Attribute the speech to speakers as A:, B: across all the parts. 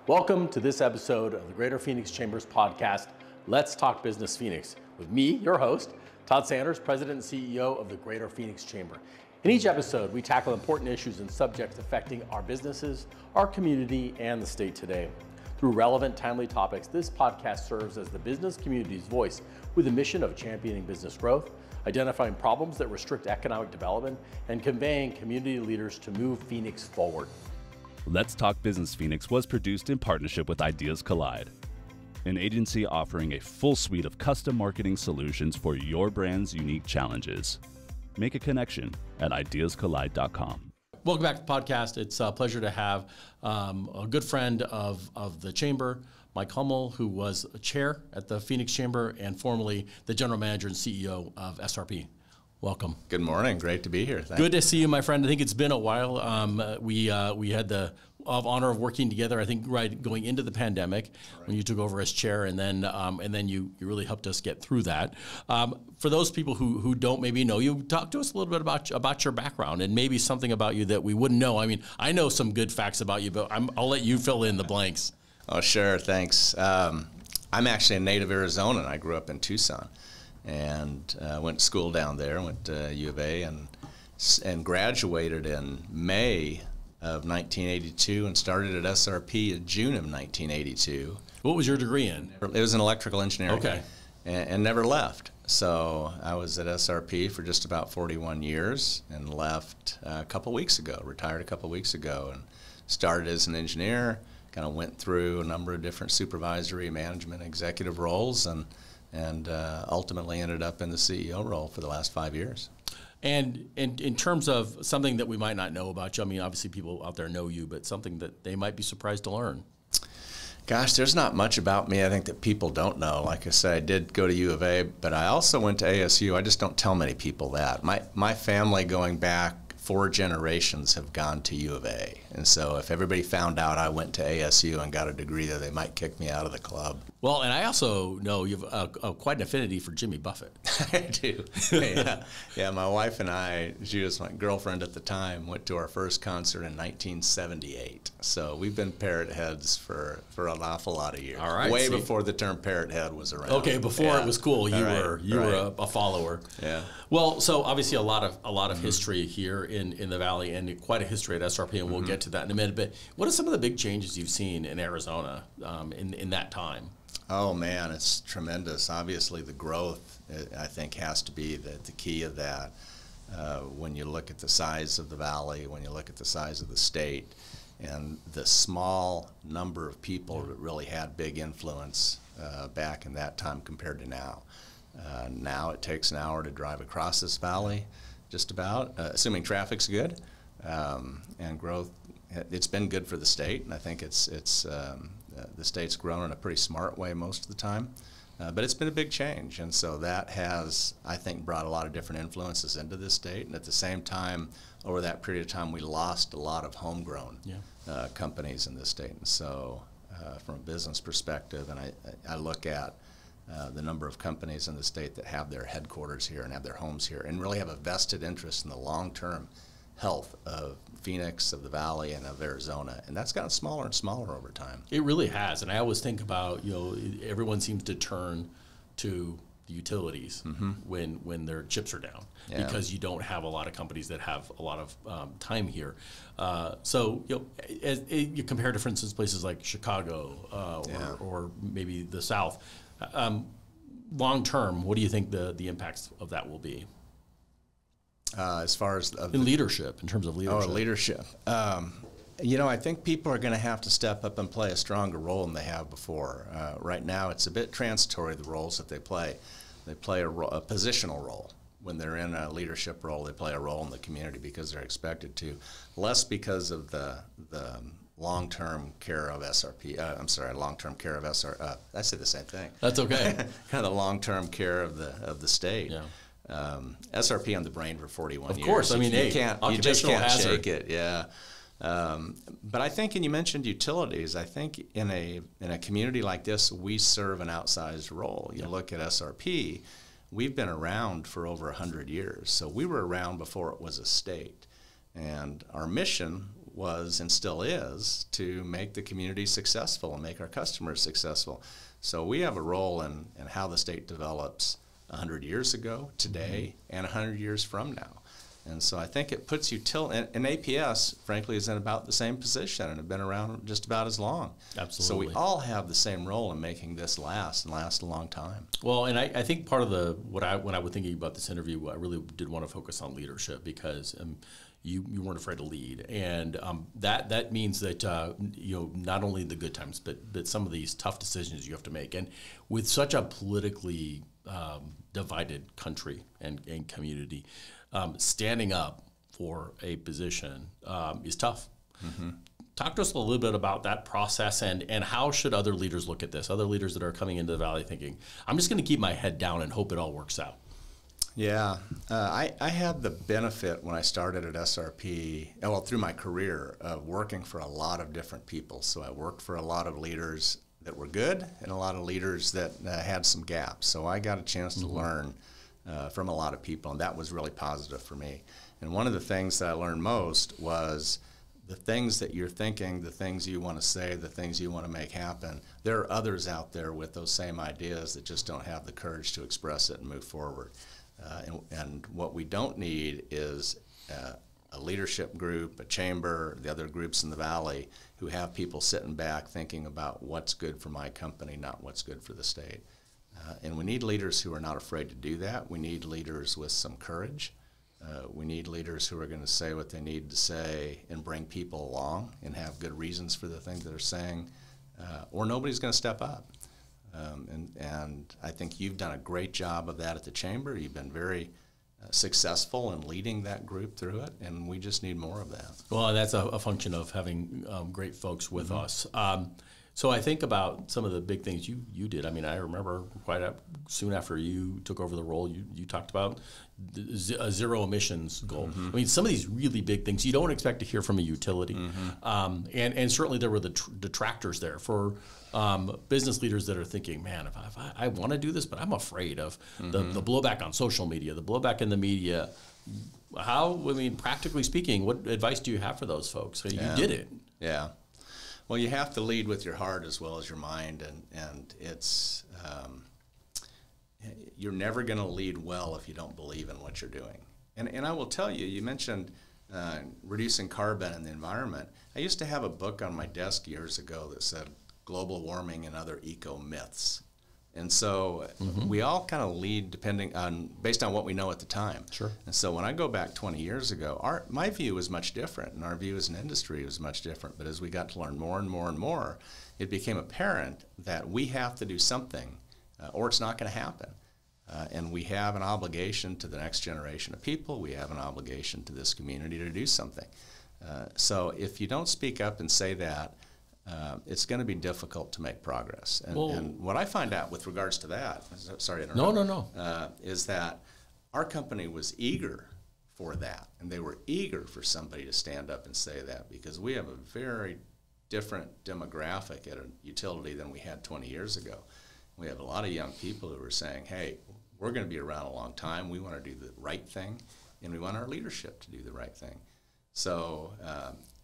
A: Welcome to this episode of the Greater Phoenix Chambers podcast, Let's Talk Business Phoenix, with me, your host, Todd Sanders, President and CEO of the Greater Phoenix Chamber. In each episode, we tackle important issues and subjects affecting our businesses, our community, and the state today. Through relevant, timely topics, this podcast serves as the business community's voice with the mission of championing business growth, identifying problems that restrict economic development, and conveying community leaders to move Phoenix forward.
B: Let's Talk Business Phoenix was produced in partnership with Ideas Collide, an agency offering a full suite of custom marketing solutions for your brand's unique challenges. Make a connection at ideascollide.com.
A: Welcome back to the podcast. It's a pleasure to have a good friend of the Chamber, Mike Hummel, who was a chair at the Phoenix Chamber and formerly the general manager and CEO of SRP. Welcome.
C: Good morning. Great to be here. Thanks.
A: Good to see you, my friend. I think it's been a while. We had the honor of working together, I think, right going into the pandemic when you took over as chair, and then you really helped us get through that. For those people who don't maybe know you, talk to us a little bit about your background and maybe something about you that we wouldn't know. I mean, I know some good facts about you, but I'll let you fill in the blanks.
C: Oh, sure. Thanks. I'm actually a native Arizonan. I grew up in Tucson. And went to school down there, went to U of A, and graduated in May of 1982 and started at SRP in June of 1982.
A: What was your degree in?
C: It was in electrical engineering.
A: Okay.
C: And never left. So I was at SRP for just about 41 years and left a couple weeks ago, retired a couple weeks ago, and started as an engineer, kind of went through a number of different supervisory, management, executive roles, and ultimately ended up in the CEO role for the last 5 years.
A: And in terms of something that we might not know about you, I mean, obviously people out there know you, but something that they might be surprised to learn.
C: Gosh, there's not much about me I think that people don't know. Like I said, I did go to U of A, but I also went to ASU. I just don't tell many people that. My family going back 4 generations have gone to U of A. And so if everybody found out I went to ASU and got a degree there, they might kick me out of the club.
A: Well, and I also know you have quite an affinity for Jimmy Buffett.
C: I do. Yeah, my wife and I, she was my girlfriend at the time, went to our first concert in 1978. So we've been parrot heads for an awful lot of years.
A: All right.
C: Way before the term parrot head was around.
A: Okay, before it was cool, you were a follower.
C: Yeah.
A: Well, so obviously a lot of history here in the Valley, and quite a history at SRP, and we'll get to that in a minute. But what are some of the big changes you've seen in Arizona in that time?
C: Oh man, it's tremendous. Obviously, the growth I think has to be the key of that. When you look at the size of the valley, when you look at the size of the state, and the small number of people that really had big influence back in that time compared to now. Now it takes an hour to drive across this valley, just about, assuming traffic's good, and growth. It's been good for the state, and I think the state's grown in a pretty smart way most of the time. But it's been a big change, and so that has, I think, brought a lot of different influences into this state. And at the same time, over that period of time, we lost a lot of homegrown companies in this state. And so from a business perspective, and I look at the number of companies in the state that have their headquarters here and have their homes here and really have a vested interest in the long-term health of Phoenix, of the Valley, and of Arizona, and that's gotten smaller and smaller over time.
A: It really has, and I always think about, everyone seems to turn to the utilities when their chips are down, because you don't have a lot of companies that have a lot of time here. So as you compare to, for instance, places like Chicago or maybe the South, long term, what do you think the impacts of that will be?
C: As far as
A: in leadership, in terms of leadership.
C: Oh, leadership. I think people are going to have to step up and play a stronger role than they have before. Right now, it's a bit transitory, the roles that they play. They play a positional role. When they're in a leadership role, they play a role in the community because they're expected to, less because of the long-term care of SRP. Long-term care of SR. I say the same thing.
A: That's okay.
C: Kind of the long-term care of the state.
A: Yeah.
C: SRP on the brain for 41 years.
A: Of course, I mean,
C: you just can't
A: hazard.
C: shake it. Yeah. But I think, and you mentioned utilities, I think in a community like this, we serve an outsized role. You look at SRP, we've been around for over 100 years. So we were around before it was a state. And our mission was and still is to make the community successful and make our customers successful. So we have a role in how the state develops 100 years ago, today, and 100 years from now. And so I think it puts and APS, frankly, is in about the same position and have been around just about as long.
A: Absolutely.
C: So we all have the same role in making this last a long time.
A: Well, and I think part of when I was thinking about this interview, I really did want to focus on leadership because you weren't afraid to lead, and that means that not only the good times, but some of these tough decisions you have to make, and with such a politically divided country and community, standing up for a position is tough. Mm-hmm. Talk to us a little bit about that process and how should other leaders look at this, other leaders that are coming into the Valley thinking, I'm just going to keep my head down and hope it all works out.
C: Yeah, I had the benefit when I started at SRP, through my career, of working for a lot of different people. So I worked for a lot of leaders that were good and a lot of leaders that had some gaps. So I got a chance to learn from a lot of people, and that was really positive for me. And one of the things that I learned most was the things that you're thinking, the things you want to say, the things you want to make happen. There are others out there with those same ideas that just don't have the courage to express it and move forward. And what we don't need is a leadership group, a chamber, the other groups in the Valley who have people sitting back thinking about what's good for my company, not what's good for the state. And we need leaders who are not afraid to do that. We need leaders with some courage. We need leaders who are going to say what they need to say and bring people along and have good reasons for the things that they're saying, or nobody's going to step up. And I think you've done a great job of that at the Chamber. You've been very successful in leading that group through it, and we just need more of that.
A: Well, that's a function of having great folks with us. So I think about some of the big things you did. I mean, I remember soon after you took over the role, you talked about a zero emissions goal. I mean, some of these really big things you don't expect to hear from a utility. And certainly there were the detractors there for business leaders that are thinking, man, if I want to do this, but I'm afraid of the blowback on social media, the blowback in the media. Practically speaking, what advice do you have for those folks? You did it.
C: Yeah. Well, you have to lead with your heart as well as your mind, and it's you're never going to lead well if you don't believe in what you're doing. And I will tell you, you mentioned reducing carbon in the environment. I used to have a book on my desk years ago that said global warming and other eco-myths. And so we all kind of lead based on what we know at the time.
A: Sure.
C: And so when I go back 20 years ago, my view was much different, and our view as an industry was much different. But as we got to learn more and more and more, it became apparent that we have to do something, or it's not going to happen. And we have an obligation to the next generation of people. We have an obligation to this community to do something. So if you don't speak up and say that, it's going to be difficult to make progress. And what I find out with regards to that, sorry to interrupt.
A: No.
C: Is that our company was eager for that, and they were eager for somebody to stand up and say that, because we have a very different demographic at a utility than we had 20 years ago. We have a lot of young people who are saying, hey, we're going to be around a long time. We want to do the right thing, and we want our leadership to do the right thing. So,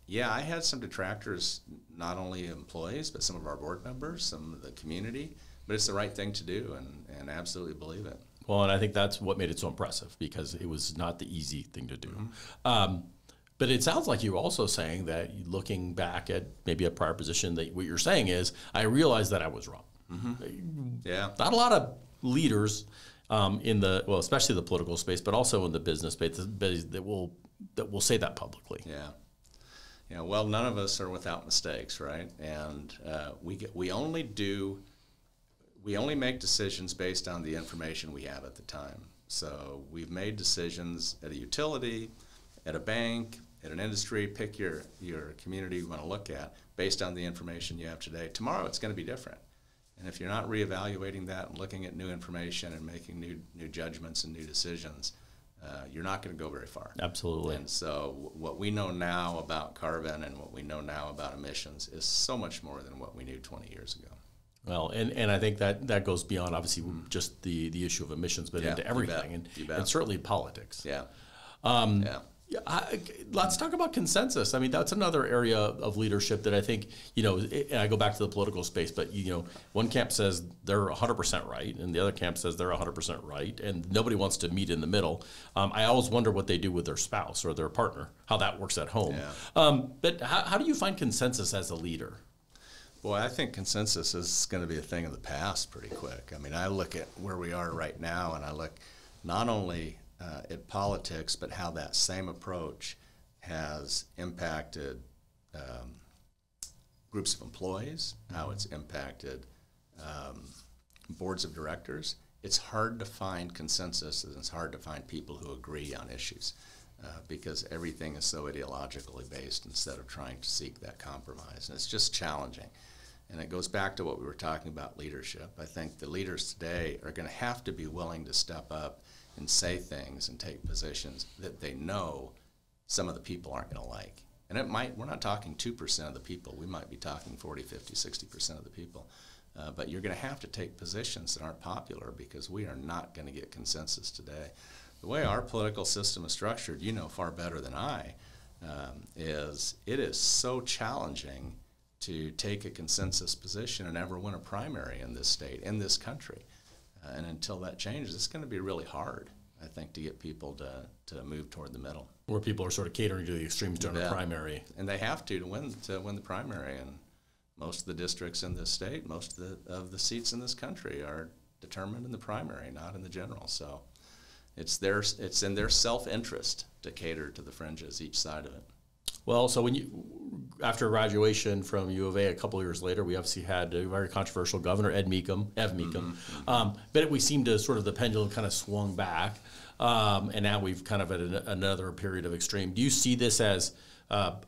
C: yeah, I had some detractors, not only employees, but some of our board members, some of the community, but it's the right thing to do, and absolutely believe it.
A: Well, and I think that's what made it so impressive, because it was not the easy thing to do. But it sounds like you're also saying that looking back at maybe a prior position, that what you're saying is, I realized that I was wrong.
C: Yeah.
A: Not a lot of leaders especially the political space, but also in the business space that will say that publicly.
C: Yeah. Yeah, well, none of us are without mistakes, right? And we only make decisions based on the information we have at the time. So we've made decisions at a utility, at a bank, at an industry. Pick your community you want to look at based on the information you have today. Tomorrow it's going to be different. And if you're not reevaluating that and looking at new information and making new judgments and new decisions, you're not going to go very far.
A: Absolutely.
C: And so what we know now about carbon and what we know now about emissions is so much more than what we knew 20 years ago.
A: Well, and I think that goes beyond, obviously, just the issue of emissions, but into everything, and certainly politics.
C: Yeah.
A: Yeah, let's talk about consensus. I mean, that's another area of leadership that I think, and I go back to the political space, but, one camp says they're 100% right, and the other camp says they're 100% right, and nobody wants to meet in the middle. I always wonder what they do with their spouse or their partner, how that works at home. Yeah. But how do you find consensus as a leader?
C: Boy, I think consensus is going to be a thing of the past pretty quick. I mean, I look at where we are right now, and I look not only at politics, but how that same approach has impacted groups of employees, how it's impacted boards of directors. It's hard to find consensus, and it's hard to find people who agree on issues because everything is so ideologically based instead of trying to seek that compromise. And it's just challenging. And it goes back to what we were talking about, leadership. I think the leaders today are going to have to be willing to step up and say things and take positions that they know some of the people aren't going to like. And we're not talking 2% of the people, we might be talking 40, 50, 60% of the people. But you're going to have to take positions that aren't popular because we are not going to get consensus today. The way our political system is structured, you know far better than I, is it is so challenging to take a consensus position and ever win a primary in this state, in this country. And until that changes, it's going to be really hard, I think, to get people to move toward the middle.
A: Where people are sort of catering to the extremes during the primary.
C: And they have to win the primary. And most of the districts in this state, most of the seats in this country are determined in the primary, not in the general. So it's in their self-interest to cater to the fringes, each side of it.
A: Well, so after graduation from U of A a couple of years later, we obviously had a very controversial governor, Ev Meacham. But we seemed to the pendulum kind of swung back, and now we've kind of at another period of extreme. Do you see this as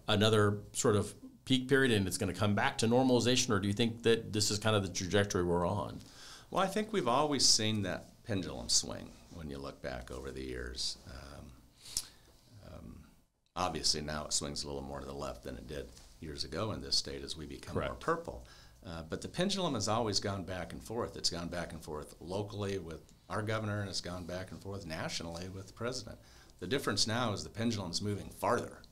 A: another sort of peak period and it's going to come back to normalization, or do you think that this is kind of the trajectory we're on?
C: Well, I think we've always seen that pendulum swing when you look back over the years. Obviously, now it swings a little more to the left than it did years ago in this state as we become more purple. But the pendulum has always gone back and forth. It's gone back and forth locally with our governor, and it's gone back and forth nationally with the president. The difference now is the pendulum's moving farther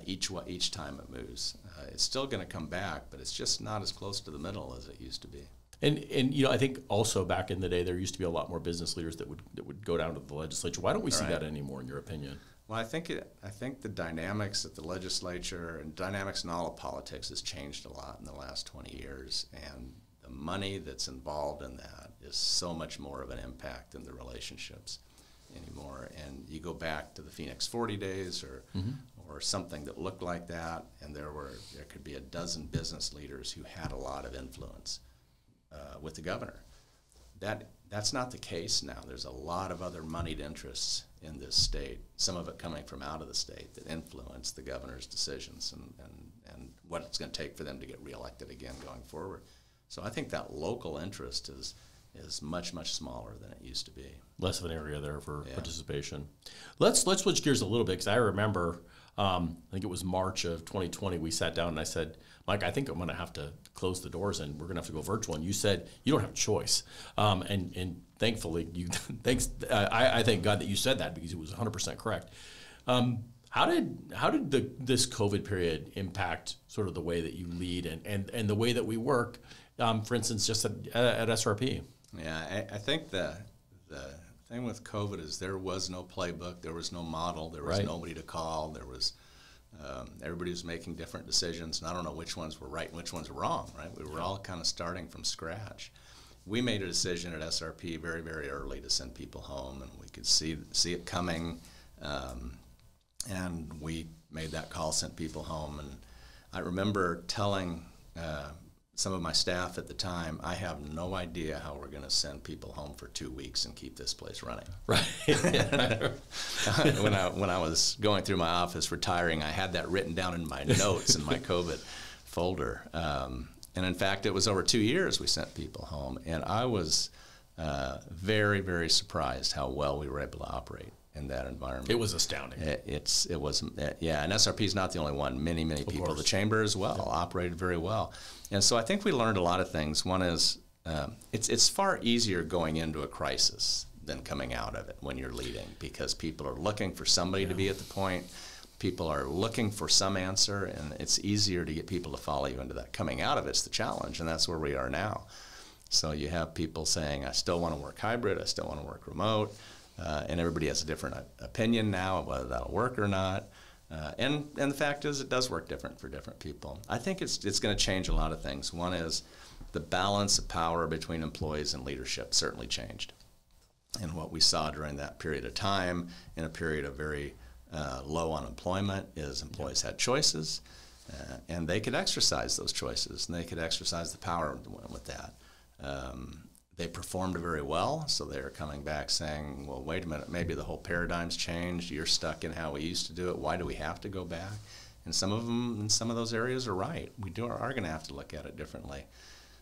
C: each time it moves. It's still going to come back, but it's just not as close to the middle as it used to be.
A: And I think also back in the day there used to be a lot more business leaders that would go down to the legislature. Why don't we see that anymore, in your opinion?
C: Well, I think the dynamics at the legislature and dynamics in all of politics has changed a lot in the last 20 years, and the money that's involved in that is so much more of an impact than the relationships anymore. And you go back to the Phoenix 40 days or something that looked like that, and there could be a dozen business leaders who had a lot of influence with the governor. That's not the case now. There's a lot of other moneyed interests in this state, some of it coming from out of the state, that influence the governor's decisions and what it's going to take for them to get reelected again going forward. So I think that local interest is much, much smaller than it used to be.
A: Less of an area there for participation. Let's switch gears a little bit, because I remember, I think it was March of 2020, we sat down and I said, Mike, I think I'm going to have to close the doors and we're going to have to go virtual. And you said, you don't have a choice. And thankfully, I thank God that you said that, because it was 100% correct. How did this COVID period impact sort of the way that you lead and the way that we work, for instance, just at SRP?
C: Yeah, I think the thing with COVID is there was no playbook, there was no model, there was nobody to call, there was everybody was making different decisions, and I don't know which ones were right and which ones were wrong, right? We were all kind of starting from scratch. We made a decision at SRP very, very early to send people home, and we could see it coming, and we made that call, sent people home. And I remember telling some of my staff at the time, I have no idea how we're going to send people home for 2 weeks and keep this place running.
A: Right.
C: When I was going through my office retiring, I had that written down in my notes in my COVID folder. And in fact, it was over 2 years we sent people home. And I was very, very surprised how well we were able to operate in that environment.
A: It was astounding.
C: It was, and SRP is not the only one. Many people, the chamber as well, operated very well. And so I think we learned a lot of things. One is, it's far easier going into a crisis than coming out of it when you're leading, because people are looking for somebody to be at the point. People are looking for some answer, and it's easier to get people to follow you into that. Coming out of it's the challenge, and that's where we are now. So you have people saying, I still want to work hybrid, I still want to work remote, and everybody has a different opinion now of whether that'll work or not. And the fact is, it does work different for different people. I think it's going to change a lot of things. One is the balance of power between employees and leadership certainly changed. And what we saw during that period of time, in a period of very low unemployment, is employees had choices, and they could exercise those choices, and they could exercise the power with that. They performed very well, so they're coming back saying, well, wait a minute, maybe the whole paradigm's changed. You're stuck in how we used to do it. Why do we have to go back? And some of them, in some of those areas, are right. We are going to have to look at it differently.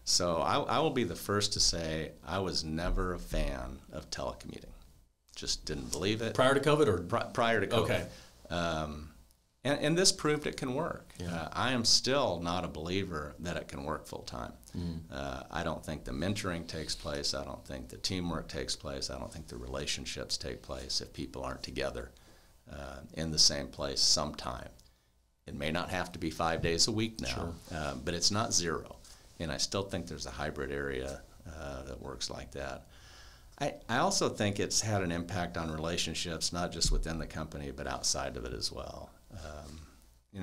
C: So I will be the first to say I was never a fan of telecommuting. Just didn't believe it.
A: Prior to COVID or?
C: Prior to COVID.
A: Okay.
C: And this proved it can work.
A: Yeah.
C: I am still not a believer that it can work full time. I don't think the mentoring takes place. I don't think the teamwork takes place. I don't think the relationships take place if people aren't together in the same place sometime. It may not have to be 5 days a week now, but it's not zero. And I still think there's a hybrid area that works like that. I also think it's had an impact on relationships, not just within the company, but outside of it as well.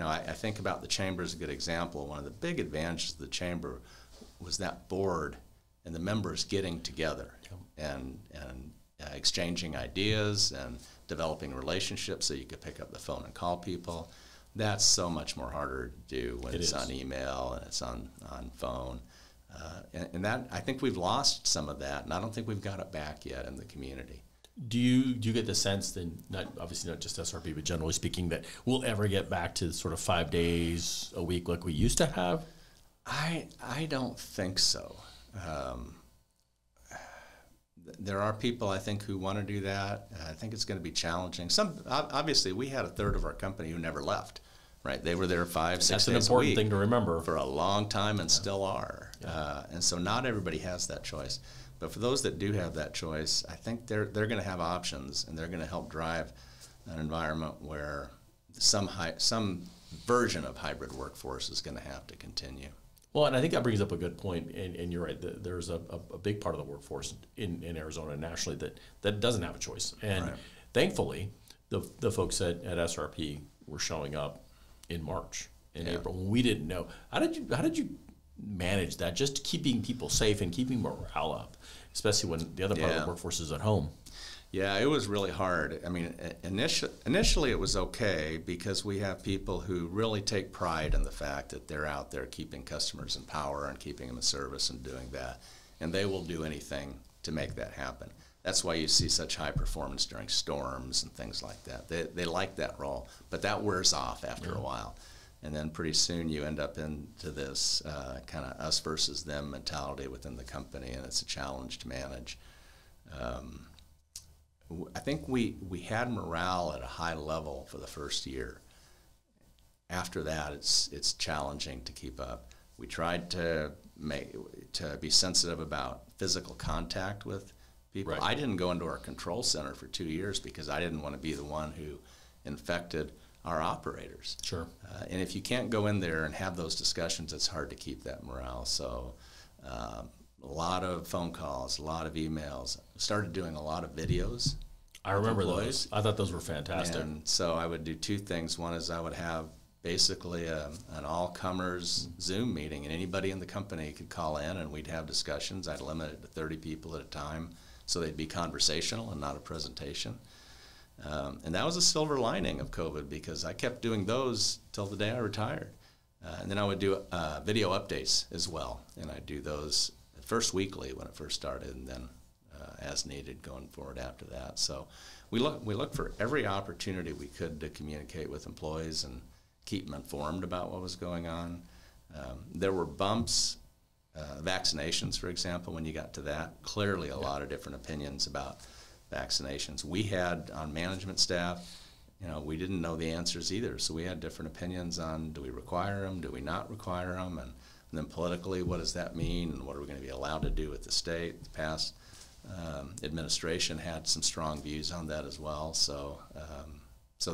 C: I think about the chamber as a good example. One of the big advantages of the chamber was that board and the members getting together and exchanging ideas and developing relationships so you could pick up the phone and call people. That's so much more harder to do when it's on email and it's on phone. And that, I think we've lost some of that, and I don't think we've got it back yet in the community.
A: Do you get the sense that, obviously not just SRP, but generally speaking, that we'll ever get back to sort of 5 days a week like we used to have?
C: I don't think so. There are people, I think, who want to do that. I think it's going to be challenging. Obviously, we had a third of our company who never left, right? They were there 5, 6 days a week.
A: That's an important thing to remember.
C: For a long time and still are. And so not everybody has that choice. But for those that do have that choice, I think they're going to have options, and they're going to help drive an environment where some version of hybrid workforce is going to have to continue.
A: Well, and I think that brings up a good point, and you're right. There's a big part of the workforce in Arizona and nationally that doesn't have a choice. And thankfully, the folks at SRP were showing up in March, in April, when we didn't know. How did you manage that, just keeping people safe and keeping morale up, especially when the other part of the workforce is at home?
C: Yeah, it was really hard. I mean, initially it was okay because we have people who really take pride in the fact that they're out there keeping customers in power and keeping them in service and doing that. And they will do anything to make that happen. That's why you see such high performance during storms and things like that. They like that role, but that wears off after a while. And then pretty soon you end up into this kind of us versus them mentality within the company, and it's a challenge to manage. I think we had morale at a high level for the first year. After that, it's challenging to keep up. We tried to be sensitive about physical contact with people.
A: Right.
C: I didn't go into our control center for 2 years because I didn't want to be the one who infected our operators.
A: Sure.
C: And if you can't go in there and have those discussions, it's hard to keep that morale. So a lot of phone calls, a lot of emails. Started doing a lot of videos.
A: I remember those. I thought those were fantastic.
C: And so I would do two things. One is I would have basically an all-comers Zoom meeting, and anybody in the company could call in, and we'd have discussions. I'd limit it to 30 people at a time, so they'd be conversational and not a presentation. And that was a silver lining of COVID because I kept doing those till the day I retired. And then I would do video updates as well, and I'd do those first weekly when it first started, and then as needed going forward after that. So we look for every opportunity we could to communicate with employees and keep them informed about what was going on. There were bumps, vaccinations, for example, when you got to that. Clearly a lot of different opinions about vaccinations. We had on management staff, we didn't know the answers either, so we had different opinions on do we require them, do we not require them, and then politically, what does that mean, and what are we going to be allowed to do with the state, the pass administration had some strong views on that as well. So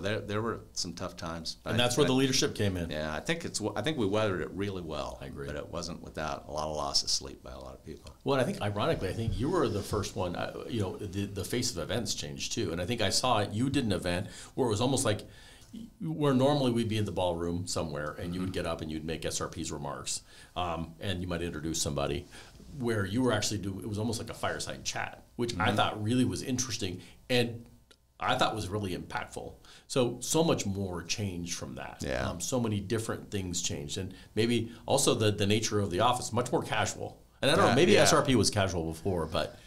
C: there were some tough times.
A: And that's where the leadership came in.
C: Yeah, I think we weathered it really well.
A: I agree.
C: But it wasn't without a lot of loss of sleep by a lot of people.
A: Well, I think, ironically, I think you were the first one, the face of events changed too. And I think I saw it, you did an event where it was almost like, where normally we'd be in the ballroom somewhere and you would get up and you'd make SRP's remarks and you might introduce somebody, where you were actually it was almost like a fireside chat, which I thought really was interesting and I thought was really impactful. So much more changed from that.
C: Yeah.
A: So many different things changed, and maybe also the nature of the office, much more casual. And I don't know, maybe SRP was casual before, but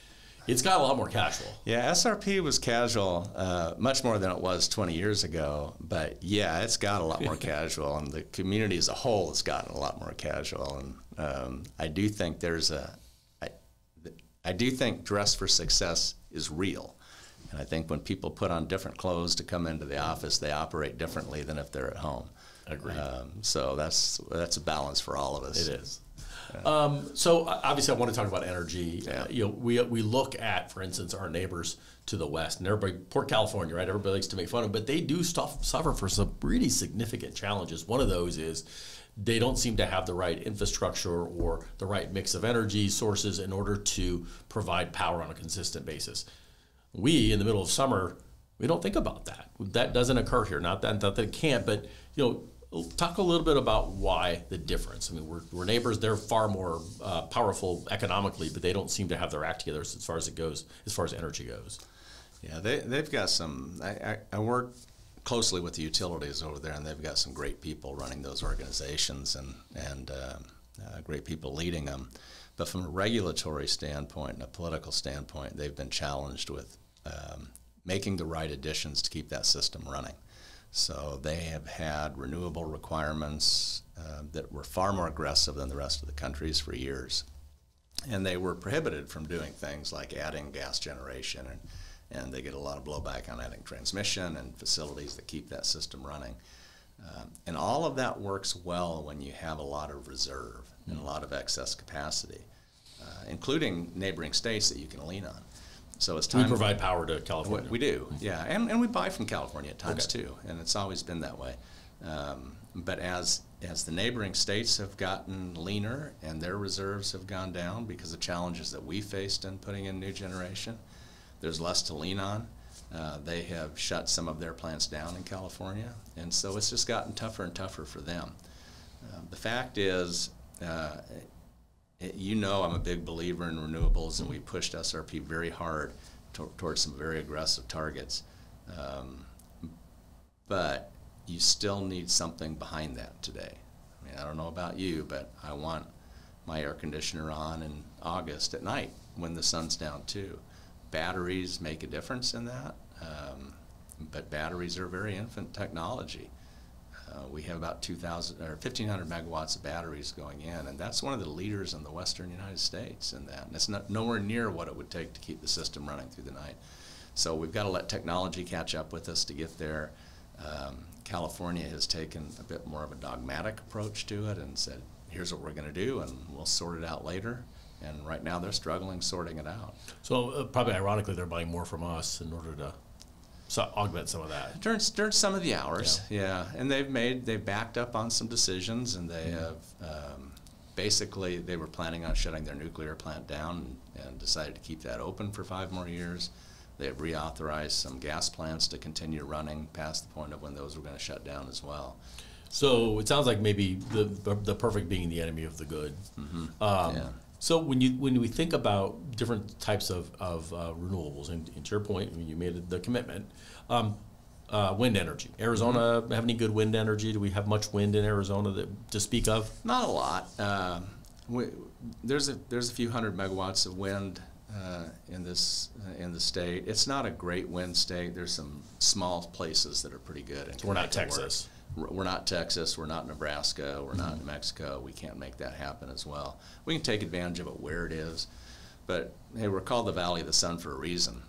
A: it's got a lot more casual.
C: Yeah, SRP was casual much more than it was 20 years ago. But yeah, it's got a lot more casual, and the community as a whole has gotten a lot more casual. And I do think I do think dress for success is real. And I think when people put on different clothes to come into the office, they operate differently than if they're at home.
A: Agreed.
C: So that's a balance for all of us.
A: It is. So obviously, I want to talk about energy.
C: Yeah.
A: We look at, for instance, our neighbors to the west, and everybody, poor California, right? Everybody likes to make fun of, but they do suffer for some really significant challenges. One of those is they don't seem to have the right infrastructure or the right mix of energy sources in order to provide power on a consistent basis. We, in the middle of summer, we don't think about that. That doesn't occur here. Not that it can't, but talk a little bit about why the difference. I mean, we're neighbors. They're far more powerful economically, but they don't seem to have their act together as far as energy goes.
C: Yeah, they've got some. I work closely with the utilities over there, and they've got some great people running those organizations and great people leading them. But from a regulatory standpoint and a political standpoint, they've been challenged with making the right additions to keep that system running. So they have had renewable requirements that were far more aggressive than the rest of the countries for years. And they were prohibited from doing things like adding gas generation, and they get a lot of blowback on adding transmission and facilities that keep that system running. And all of that works well when you have a lot of reserve and a lot of excess capacity, including neighboring states that you can lean on. So it's time.
A: We provide power to California.
C: We do, yeah, and we buy from California at times too, and it's always been that way. But as the neighboring states have gotten leaner and their reserves have gone down because of challenges that we faced in putting in new generation, there's less to lean on. They have shut some of their plants down in California, and so it's just gotten tougher and tougher for them. The fact is, I'm a big believer in renewables, and we pushed SRP very hard towards some very aggressive targets. But you still need something behind that today. I mean, I don't know about you, but I want my air conditioner on in August at night when the sun's down too. Batteries make a difference in that, but batteries are very infant technology. We have about 1,500 megawatts of batteries going in, and that's one of the leaders in the western United States in that. And it's nowhere near what it would take to keep the system running through the night. So we've got to let technology catch up with us to get there. California has taken a bit more of a dogmatic approach to it and said, here's what we're going to do, and we'll sort it out later. And right now they're struggling sorting it out.
A: So probably ironically, they're buying more from us in order to augment some of that.
C: During some of the hours, yeah. And they've backed up on some decisions, and they have basically, they were planning on shutting their nuclear plant down and decided to keep that open for 5 more years. They have reauthorized some gas plants to continue running past the point of when those were going to shut down as well.
A: So it sounds like maybe the perfect being the enemy of the good.
C: Mm-hmm.
A: Yeah. So when we think about different types of renewables, and to your point, you made the commitment, wind energy. Arizona have any good wind energy? Do we have much wind in Arizona to speak of?
C: Not a lot. There's a few hundred megawatts of wind in the state. It's not a great wind state. There's some small places that are pretty good.
A: So we're not Texas.
C: We're not Texas, we're not Nebraska, we're not New Mexico. We can't make that happen as well. We can take advantage of it where it is, but hey, we're called the Valley of the Sun for a reason.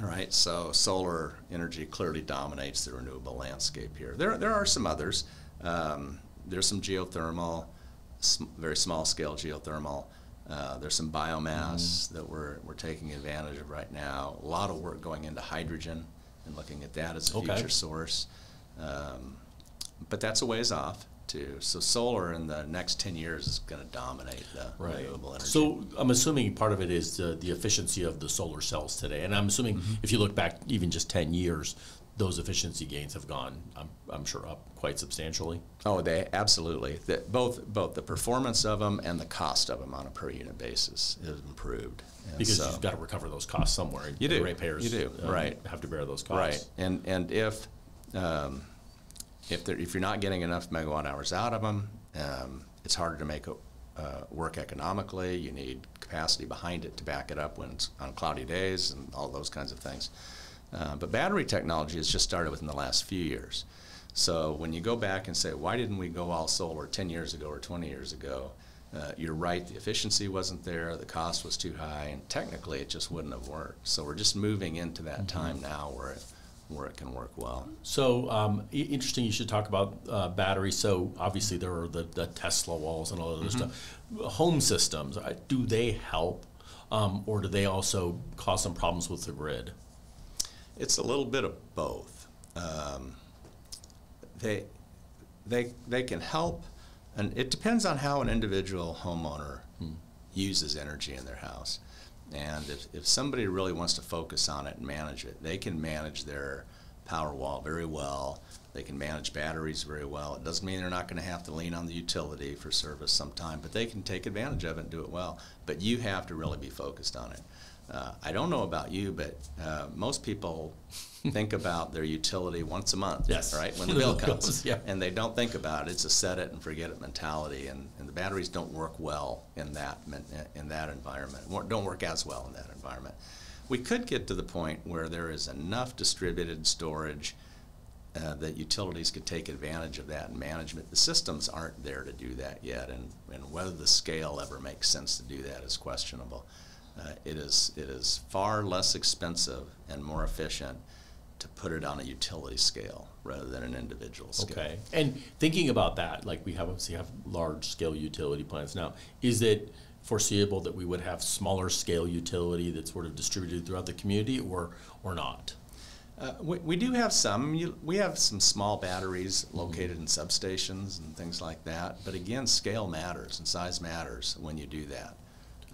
C: All right, so solar energy clearly dominates the renewable landscape here. There are some others. There's some geothermal, very small scale geothermal. There's some biomass that we're taking advantage of right now. A lot of work going into hydrogen and looking at that as a future source. But that's a ways off too. So solar in the next 10 years is going to dominate the renewable energy.
A: So I'm assuming part of it is the efficiency of the solar cells today. And I'm assuming if you look back even just 10 years, those efficiency gains have gone, I'm sure, up quite substantially.
C: Oh, they absolutely. Both the performance of them and the cost of them on a per unit basis has improved. And
A: because you've got to recover those costs somewhere.
C: You do.
A: The ratepayers have to bear those costs.
C: Right. And if you're not getting enough megawatt hours out of them, it's harder to make it work economically. You need capacity behind it to back it up when it's on cloudy days and all those kinds of things. But battery technology has just started within the last few years. So when you go back and say, why didn't we go all solar 10 years ago or 20 years ago? You're right, the efficiency wasn't there, the cost was too high, and technically it just wouldn't have worked. So we're just moving into that time now where it can work well.
A: So interesting you should talk about batteries. So obviously there are the Tesla walls and all of those stuff. Home systems, do they help or do they also cause some problems with the grid?
C: It's a little bit of both. They can help, and it depends on how an individual homeowner uses energy in their house. And if somebody really wants to focus on it and manage it, they can manage their power wall very well. They can manage batteries very well. It doesn't mean they're not going to have to lean on the utility for service sometime, but they can take advantage of it and do it well. But you have to really be focused on it. I don't know about you, but most people think about their utility once a month, right, when the bill comes. And they don't think about it. It's a set it and forget it mentality, and the batteries don't work well in that environment, don't work as well in that environment. We could get to the point where there is enough distributed storage that utilities could take advantage of that in management. The systems aren't there to do that yet, and whether the scale ever makes sense to do that is questionable. It is far less expensive and more efficient to put it on a utility scale rather than an individual scale.
A: Okay. And thinking about that, like we obviously have large scale utility plants now, is it foreseeable that we would have smaller scale utility that's sort of distributed throughout the community or not?
C: We do have some. We have some small batteries located in substations and things like that. But again, scale matters and size matters when you do that.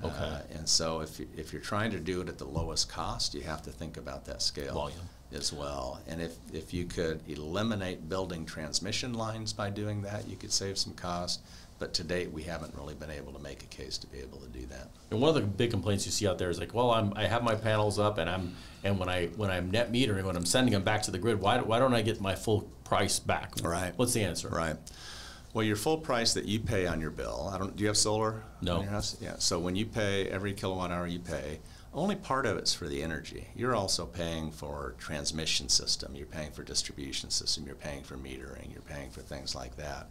A: Okay.
C: And so if you're trying to do it at the lowest cost, you have to think about that scale
A: volume
C: as well. And if you could eliminate building transmission lines by doing that, you could save some cost. But to date, we haven't really been able to make a case to be able to do that.
A: And one of the big complaints you see out there is like, well, I have my panels up, and when I'm net metering, when I'm sending them back to the grid, why don't I get my full price back?
C: Right.
A: What's the answer?
C: Right. Well, your full price that you pay on your bill, do you have solar
A: No.
C: in your house? Yeah, so when you pay every kilowatt hour you pay, only part of it's for the energy. You're also paying for transmission system, you're paying for distribution system, you're paying for metering, you're paying for things like that.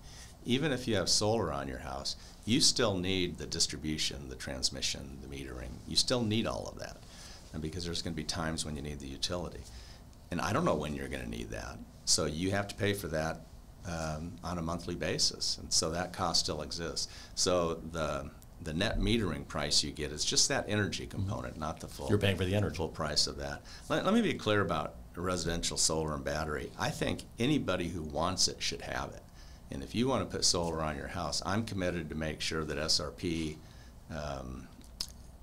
C: Even if you have solar on your house, you still need the distribution, the transmission, the metering. You still need all of that, and because there's going to be times when you need the utility. And I don't know when you're going to need that, so you have to pay for that on a monthly basis, and so that cost still exists. So the net metering price you get is just that energy component, not the full.
A: You're paying for the energy.
C: Full price of that. Let me be clear about residential solar and battery. I think anybody who wants it should have it, and if you want to put solar on your house, I'm committed to make sure that SRP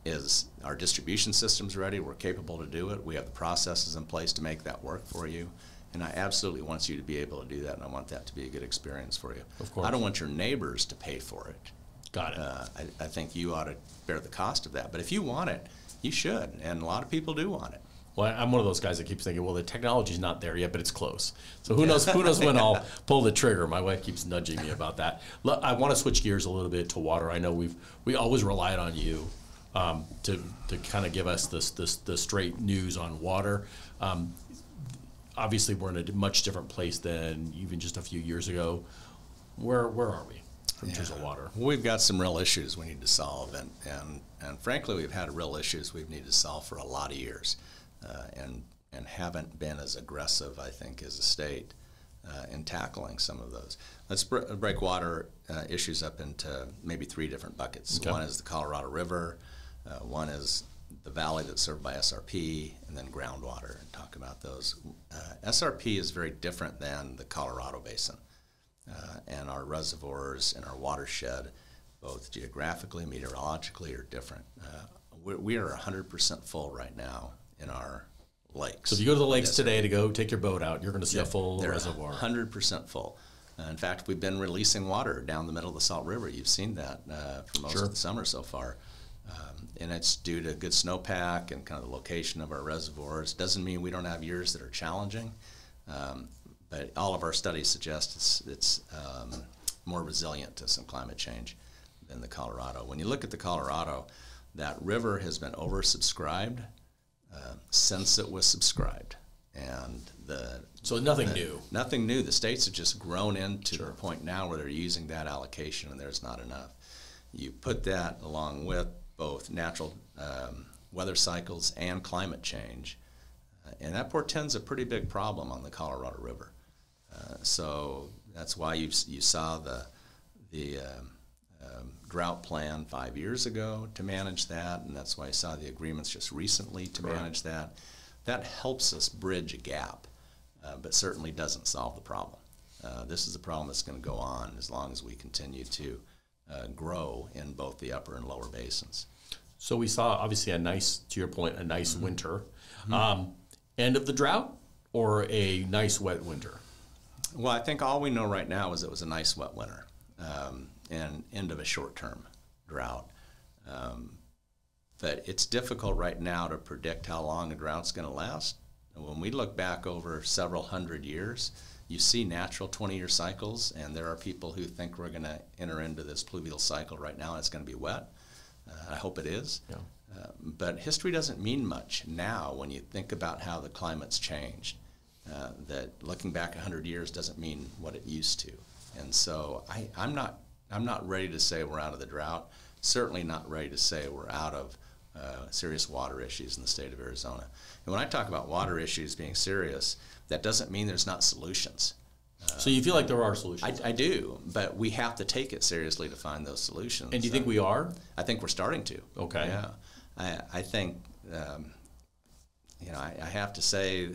C: is our distribution system's ready. We're capable to do it. We have the processes in place to make that work for you. And I absolutely want you to be able to do that, and I want that to be a good experience for you.
A: Of course.
C: I don't want your neighbors to pay for it.
A: Got it.
C: I think you ought to bear the cost of that. But if you want it, you should, and a lot of people do want it.
A: Well, I'm one of those guys that keeps thinking, well, the technology's not there yet, but it's close. So who knows when I'll pull the trigger. My wife keeps nudging me about that. I want to switch gears a little bit to water. I know we always relied on you to kind of give us the straight news on water. Obviously, we're in a much different place than even just a few years ago. Where are we in terms of water?
C: We've got some real issues we need to solve, and frankly, we've had real issues we've needed to solve for a lot of years, and haven't been as aggressive, I think, as a state in tackling some of those. Let's break water issues up into maybe 3 different buckets.
A: Okay.
C: One is the Colorado River, one is the valley that's served by SRP, and then groundwater, and talk about those. SRP is very different than the Colorado Basin, and our reservoirs and our watershed, both geographically, meteorologically, are different. We are 100% full right now in our lakes.
A: So if you go to the lakes today to go take your boat out, you're going to see a full reservoir.
C: 100% full. In fact, we've been releasing water down the middle of the Salt River. You've seen that for most of the summer so far. And it's due to good snowpack and kind of the location of our reservoirs. Doesn't mean we don't have years that are challenging, but all of our studies suggest it's more resilient to some climate change than the Colorado. When you look at the Colorado, that river has been oversubscribed since it was subscribed. And
A: so nothing new.
C: Nothing new. The states have just grown into the point now where they're using that allocation and there's not enough. You put that along with both natural weather cycles and climate change, and that portends a pretty big problem on the Colorado River. So that's why you saw the drought plan 5 years ago to manage that, and that's why you saw the agreements just recently to manage that. That helps us bridge a gap, but certainly doesn't solve the problem. This is a problem that's going to go on as long as we continue to grow in both the upper and lower basins.
A: So we saw, obviously, to your point, a nice winter. End of the drought or a nice wet winter?
C: Well, I think all we know right now is it was a nice wet winter and end of a short-term drought. But it's difficult right now to predict how long a drought's going to last. And when we look back over several hundred years, you see natural 20-year cycles, and there are people who think we're going to enter into this pluvial cycle right now. It's going to be wet. I hope it is. Yeah. But history doesn't mean much now when you think about how the climate's changed. That looking back 100 years doesn't mean what it used to. And so I'm not ready to say we're out of the drought. Certainly not ready to say we're out of serious water issues in the state of Arizona. And when I talk about water issues being serious, that doesn't mean there's not solutions.
A: So you feel like there are solutions?
C: I do, but we have to take it seriously to find those solutions.
A: And do you think we are?
C: I think we're starting to.
A: Okay.
C: Yeah. I think, I have to say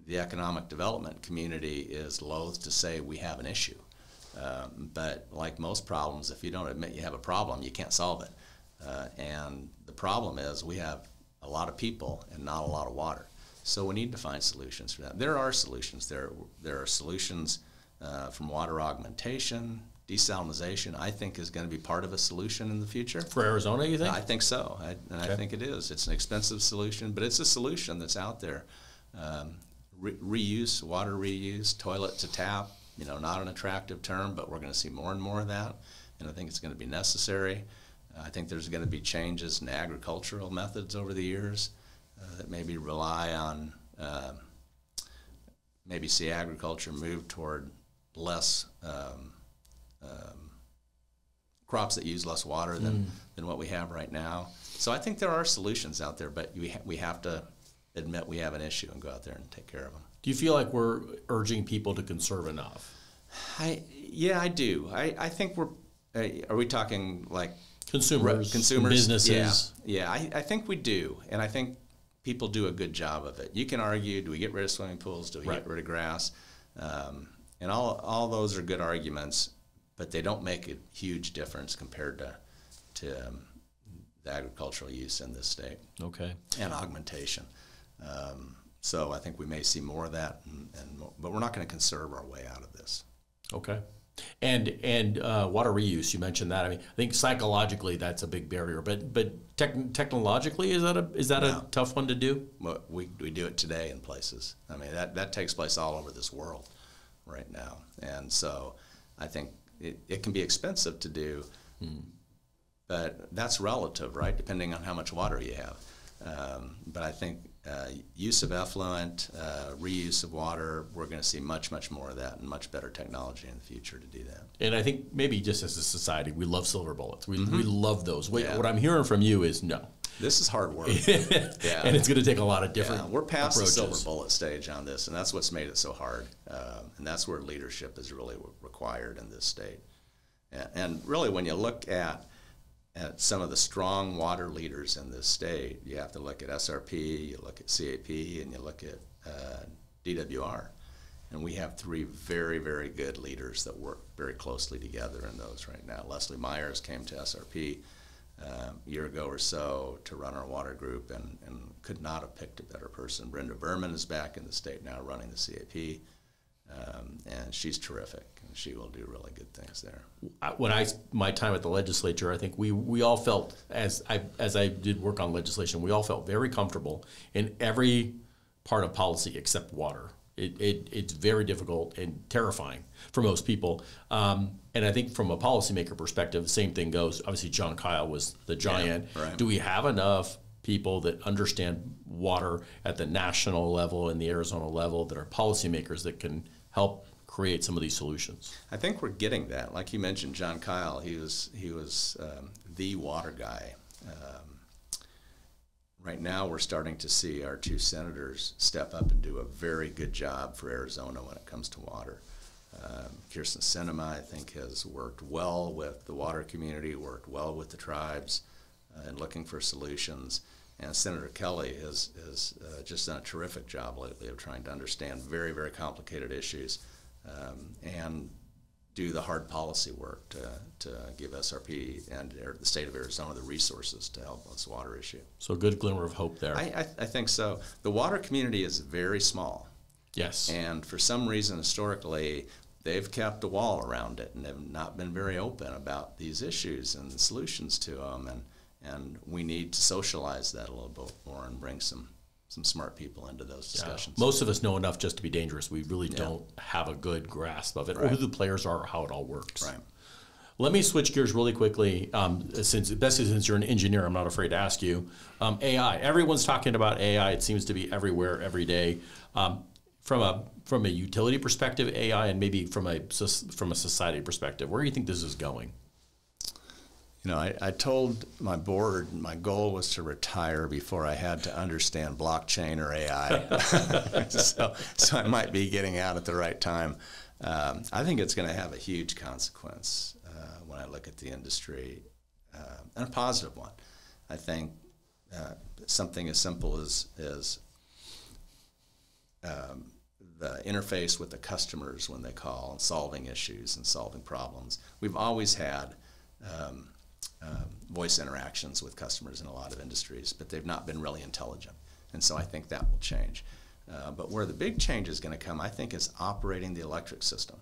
C: the economic development community is loath to say we have an issue. But like most problems, if you don't admit you have a problem, you can't solve it. And the problem is we have a lot of people and not a lot of water. So we need to find solutions for that. There are solutions. There are solutions from water augmentation, desalinization, I think is going to be part of a solution in the future.
A: For Arizona, you think?
C: I think so. I think it is. It's an expensive solution, but it's a solution that's out there. Reuse, water reuse, toilet to tap, not an attractive term, but we're going to see more and more of that, and I think it's going to be necessary. I think there's going to be changes in agricultural methods over the years that maybe rely on, maybe see agriculture move toward less crops that use less water than what we have right now. So I think there are solutions out there, but we have to admit we have an issue and go out there and take care of them.
A: Do you feel like we're urging people to conserve enough?
C: Yeah, I do. I think we're, are we talking like
A: consumers,
C: businesses? Yeah, I think we do, and I think people do a good job of it. You can argue, do we get rid of swimming pools? Do we get rid of grass? And all those are good arguments, but they don't make a huge difference compared to the agricultural use in this state. Okay. And augmentation. So I think we may see more of that, but we're not going to conserve our way out of this.
A: Okay. And water reuse, you mentioned that. I mean, I think psychologically that's a big barrier, but technologically, is that a tough one to do?
C: Well, we do it today in places. I mean, that takes place all over this world right now, and so I think it can be expensive to do, but that's relative, right? Depending on how much water you have. But I think use of effluent, reuse of water, we're going to see much, much more of that and much better technology in the future to do that.
A: And I think maybe just as a society, we love silver bullets. We love those. What I'm hearing from you is no.
C: This is hard work.
A: Yeah. And it's going to take a lot of different
C: We're past
A: approaches.
C: the silver bullet stage on this, and that's what's made it so hard. And that's where leadership is really required in this state. And really, when you look at some of the strong water leaders in this state, you have to look at SRP, you look at CAP, and you look at DWR. And we have 3 very, very good leaders that work very closely together in those right now. Leslie Myers came to SRP a year ago or so to run our water group, and could not have picked a better person. Brenda Berman is back in the state now running the CAP, and she's terrific, and she will do really good things there.
A: My time at the legislature, I think we all felt, as I did work on legislation, we all felt very comfortable in every part of policy except water. It's very difficult and terrifying for most people. And I think from a policymaker perspective, the same thing goes. Obviously, John Kyle was the giant.
C: Yeah, right.
A: Do we have enough people that understand water at the national level and the Arizona level that are policymakers that can help create some of these solutions?
C: I think we're getting that. Like you mentioned, John Kyle, he was the water guy. Right now, we're starting to see our 2 senators step up and do a very good job for Arizona when it comes to water. Kirsten Sinema, I think, has worked well with the water community, worked well with the tribes, and looking for solutions. And Senator Kelly has just done a terrific job lately of trying to understand very, very complicated issues and do the hard policy work to give SRP and the state of Arizona the resources to help with this water issue.
A: So a good glimmer of hope there.
C: I think so. The water community is very small.
A: Yes.
C: And for some reason, historically, they've kept a wall around it and have not been very open about these issues and the solutions to them. And we need to socialize that a little bit more and bring some smart people into those discussions.
A: Most of us know enough just to be dangerous. We really don't have a good grasp of it, or who the players are, or how it all works.
C: Right.
A: Let me switch gears really quickly, especially since you're an engineer, I'm not afraid to ask you. AI, everyone's talking about AI. It seems to be everywhere, every day. From a utility perspective, AI, and maybe from a society perspective, where do you think this is going?
C: You know, I told my board my goal was to retire before I had to understand blockchain or AI. so I might be getting out at the right time. I think it's going to have a huge consequence when I look at the industry, and a positive one. I think something as simple as the interface with the customers when they call and solving issues and solving problems. We've always had voice interactions with customers in a lot of industries, but they've not been really intelligent. And so I think that will change. But where the big change is going to come, I think, is operating the electric system.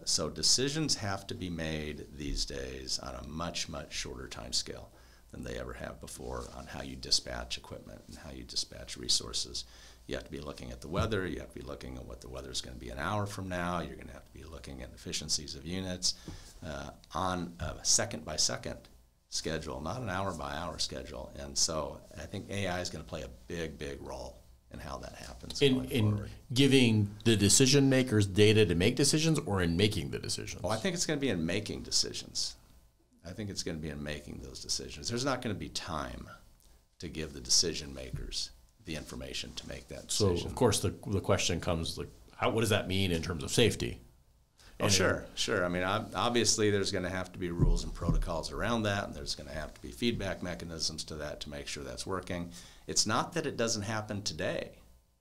C: So decisions have to be made these days on a much, much shorter time scale than they ever have before on how you dispatch equipment and how you dispatch resources. You have to be looking at the weather. You have to be looking at what the weather is going to be an hour from now. You're going to have to be looking at efficiencies of units on a second-by-second schedule, not an hour-by-hour schedule. And so I think AI is going to play a big, big role in how that happens
A: in giving the decision makers data to make decisions, or in making the decisions?
C: Well, I think it's going to be in making decisions. I think it's going to be in making those decisions. There's not going to be time to give the decision makers the information to make that decision.
A: So, of course, the question comes, like, what does that mean in terms of safety?
C: Oh, sure. I mean, obviously, there's going to have to be rules and protocols around that, and there's going to have to be feedback mechanisms to that to make sure that's working. It's not that it doesn't happen today.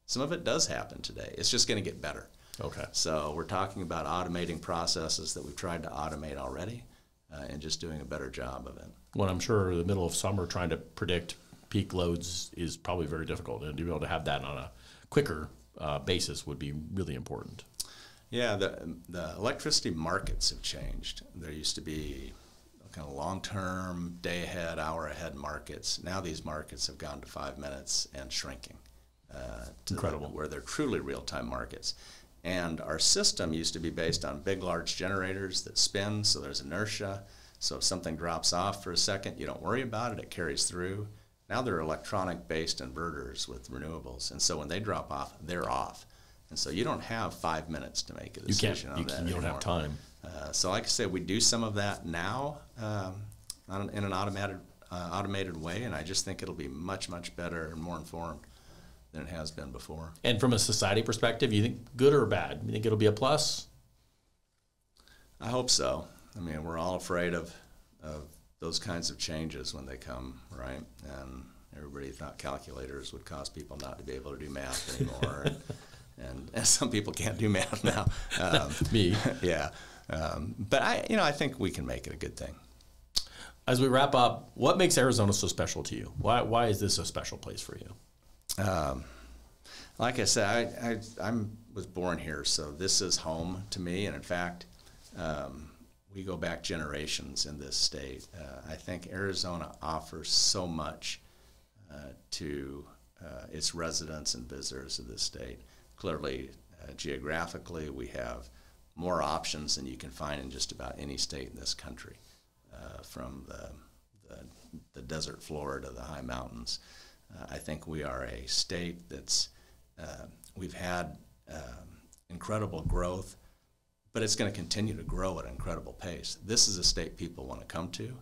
C: Some of it does happen today. It's just going to get better.
A: Okay.
C: So we're talking about automating processes that we've tried to automate already, and just doing a better job of it.
A: When I'm sure the middle of summer trying to predict peak loads is probably very difficult, and to be able to have that on a quicker basis would be really important.
C: Yeah, the electricity markets have changed. There used to be kind of long-term, day-ahead, hour-ahead markets. Now these markets have gone to 5 minutes and shrinking.
A: Incredible.
C: Where they're truly real-time markets. And our system used to be based on big, large generators that spin, so there's inertia. So if something drops off for a second, you don't worry about it, it carries through. Now they're electronic-based inverters with renewables, and so when they drop off, they're off. And so you don't have 5 minutes to make a decision on that anymore.
A: You don't have time.
C: So like I said, we do some of that now in an automated way, and I just think it'll be much, much better and more informed than it has been before.
A: And from a society perspective, you think good or bad? You think it'll be a plus?
C: I hope so. I mean, we're all afraid of those kinds of changes when they come, right? And everybody thought calculators would cause people not to be able to do math anymore. and some people can't do math now.
A: Me.
C: Yeah. But I think we can make it a good thing.
A: As we wrap up, what makes Arizona so special to you? Why is this a special place for you?
C: Like I said, I was born here, so this is home to me. And in fact, we go back generations in this state. I think Arizona offers so much to its residents and visitors of this state. Clearly, geographically, we have more options than you can find in just about any state in this country, from the desert floor to the high mountains. I think we are a state that's, we've had incredible growth, but it's going to continue to grow at an incredible pace. This is a state people want to come to.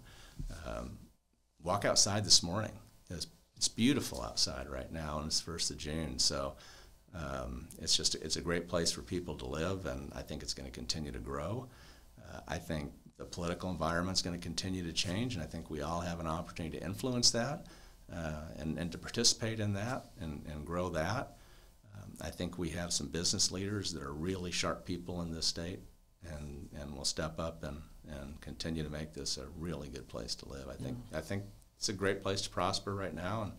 C: Walk outside this morning. It's beautiful outside right now, and it's 1st of June. So it's a great place for people to live, and I think it's going to continue to grow. I think the political environment's going to continue to change, and I think we all have an opportunity to influence that and to participate in that and grow that. I think we have some business leaders that are really sharp people in this state, and will step up and continue to make this a really good place to live. I think it's a great place to prosper right now,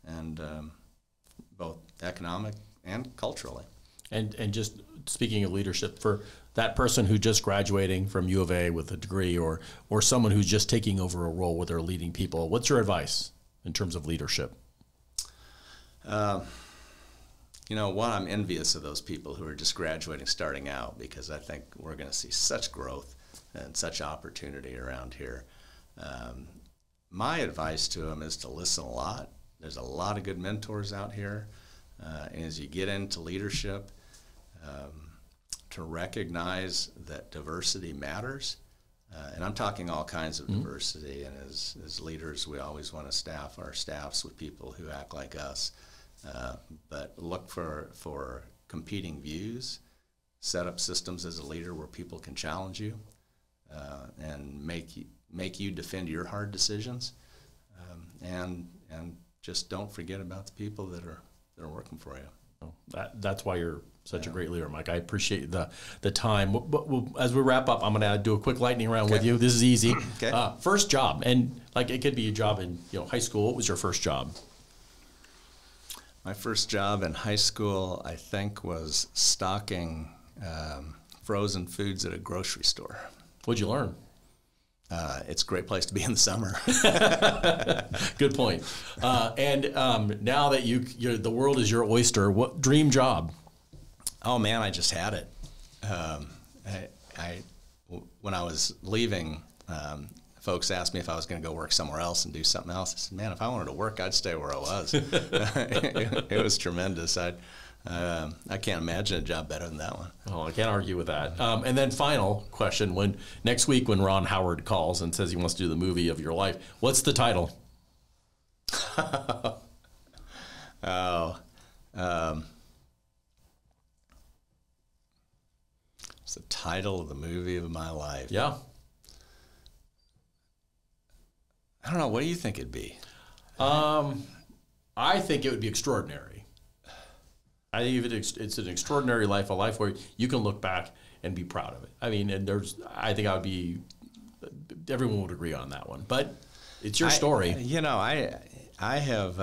C: and both economic and culturally.
A: And just speaking of leadership, for that person who just graduating from U of A with a degree, or someone who's just taking over a role where they're leading people, what's your advice in terms of leadership?
C: One, I'm envious of those people who are just graduating, starting out, because I think we're going to see such growth and such opportunity around here. My advice to them is to listen a lot. There's a lot of good mentors out here. And as you get into leadership, to recognize that diversity matters. And I'm talking all kinds of diversity. And as leaders, we always want to staff our staffs with people who act like us. But look for competing views, set up systems as a leader where people can challenge you and make you defend your hard decisions, and just don't forget about the people that are working for you.
A: That's why you're such a great leader, Mike. I appreciate the time. As we wrap up, I'm going to do a quick lightning round with you. This is easy.
C: Okay.
A: First job, and it could be a job in high school. What was your first job?
C: My first job in high school, I think, was stocking frozen foods at a grocery store.
A: What'd you learn?
C: It's a great place to be in the summer.
A: Good point. And now that the world is your oyster, what dream job?
C: Oh man, I just had it. When I was leaving, folks asked me if I was going to go work somewhere else and do something else. I said, man, if I wanted to work, I'd stay where I was. It was tremendous. I can't imagine a job better than that one.
A: Oh, I can't argue with that. And then final question, next week when Ron Howard calls and says he wants to do the movie of your life, what's the title?
C: It's the title of the movie of my life.
A: Yeah.
C: I don't know. What do you think it'd be?
A: I think it would be extraordinary. I think it's an extraordinary life, a life where you can look back and be proud of it. I mean, I think everyone would agree on that one. But it's your story.
C: I have,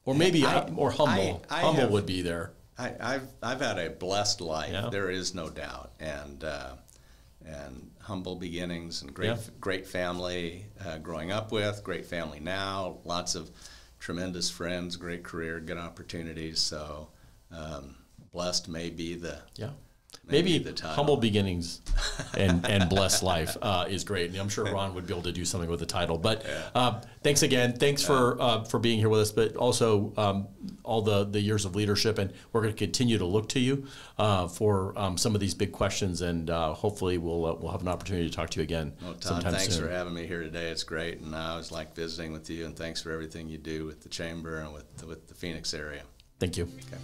A: or maybe or Hummel. Hummel would be there.
C: I've had a blessed life.
A: Yeah.
C: There is no doubt, and humble beginnings and great family growing up with, great family now, lots of tremendous friends, great career, good opportunities. So blessed may be the
A: Maybe
C: the title.
A: Humble Beginnings and Blessed Life is great. And I'm sure Ron would be able to do something with the title. But thanks again. Thanks for being here with us, but also all the years of leadership. And we're going to continue to look to you for some of these big questions. And hopefully we'll have an opportunity to talk to you again sometime
C: thanks
A: soon.
C: for having me here today. It's great. And I always like visiting with you. And thanks for everything you do with the Chamber and with the Phoenix area.
A: Thank you.
C: Okay.